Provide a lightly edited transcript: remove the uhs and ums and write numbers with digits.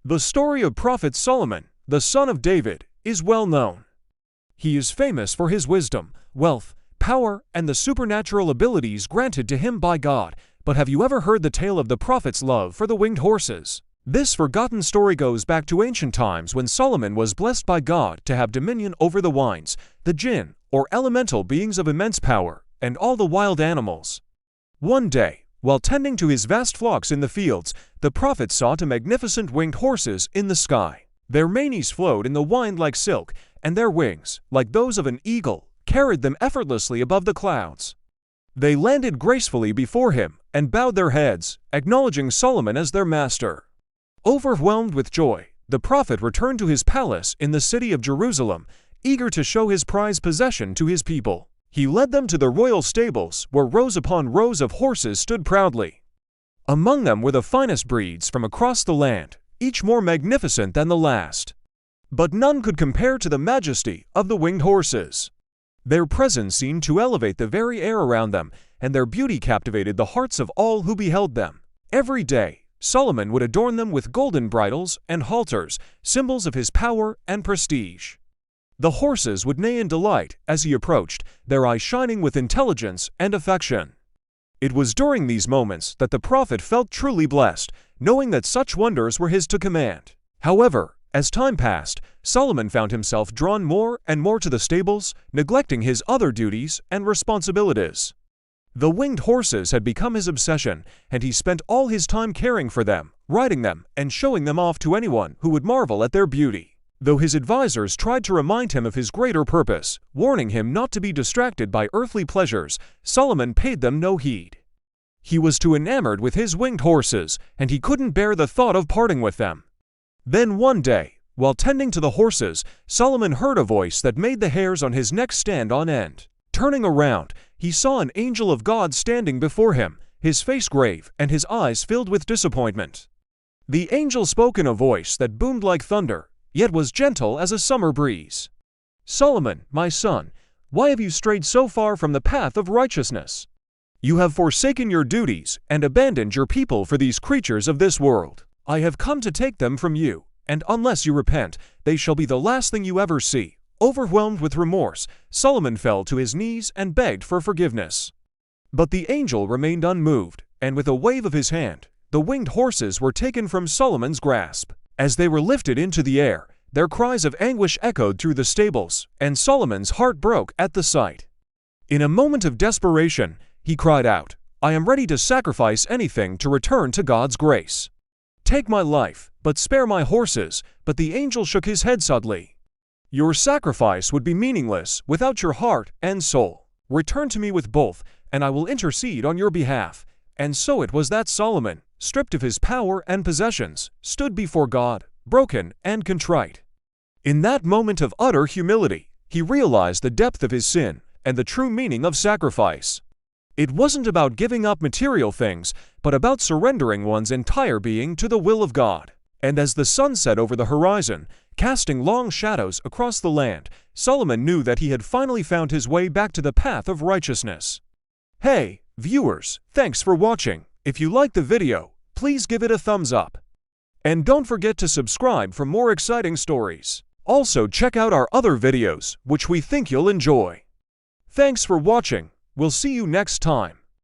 The story of Prophet Solomon, the son of David, is well known. He is famous for his wisdom, wealth, power, and the supernatural abilities granted to him by God. But have you ever heard the tale of the prophet's love for the winged horses? This forgotten story goes back to ancient times when Solomon was blessed by God to have dominion over the winds, the jinn, or elemental beings of immense power, and all the wild animals. One day, while tending to his vast flocks in the fields, the prophet saw two magnificent winged horses in the sky. Their manes flowed in the wind like silk, and their wings, like those of an eagle, carried them effortlessly above the clouds. They landed gracefully before him and bowed their heads, acknowledging Solomon as their master. Overwhelmed with joy, the prophet returned to his palace in the city of Jerusalem, eager to show his prized possession to his people. He led them to the royal stables, where rows upon rows of horses stood proudly. Among them were the finest breeds from across the land, each more magnificent than the last. But none could compare to the majesty of the winged horses. Their presence seemed to elevate the very air around them, and their beauty captivated the hearts of all who beheld them. Every day, Solomon would adorn them with golden bridles and halters, symbols of his power and prestige. The horses would neigh in delight as he approached, their eyes shining with intelligence and affection. It was during these moments that the prophet felt truly blessed, knowing that such wonders were his to command. However, as time passed, Solomon found himself drawn more and more to the stables, neglecting his other duties and responsibilities. The winged horses had become his obsession, and he spent all his time caring for them, riding them, and showing them off to anyone who would marvel at their beauty. Though his advisors tried to remind him of his greater purpose, warning him not to be distracted by earthly pleasures, Solomon paid them no heed. He was too enamored with his winged horses, and he couldn't bear the thought of parting with them. Then one day, while tending to the horses, Solomon heard a voice that made the hairs on his neck stand on end. Turning around, he saw an angel of God standing before him, his face grave and his eyes filled with disappointment. The angel spoke in a voice that boomed like thunder, yet was gentle as a summer breeze. "Solomon, my son, why have you strayed so far from the path of righteousness? You have forsaken your duties and abandoned your people for these creatures of this world. I have come to take them from you, and unless you repent, they shall be the last thing you ever see." Overwhelmed with remorse, Solomon fell to his knees and begged for forgiveness. But the angel remained unmoved, and with a wave of his hand, the winged horses were taken from Solomon's grasp. As they were lifted into the air, their cries of anguish echoed through the stables, and Solomon's heart broke at the sight. In a moment of desperation, he cried out, "I am ready to sacrifice anything to return to God's grace. Take my life, but spare my horses." But the angel shook his head sadly. "Your sacrifice would be meaningless without your heart and soul. Return to me with both, and I will intercede on your behalf." And so it was that Solomon, stripped of his power and possessions, stood before God, broken and contrite. In that moment of utter humility, he realized the depth of his sin and the true meaning of sacrifice. It wasn't about giving up material things, but about surrendering one's entire being to the will of God. And as the sun set over the horizon, casting long shadows across the land, Solomon knew that he had finally found his way back to the path of righteousness. Hey, viewers, thanks for watching. If you liked the video, please give it a thumbs up. And don't forget to subscribe for more exciting stories. Also check out our other videos, which we think you'll enjoy. Thanks for watching. We'll see you next time.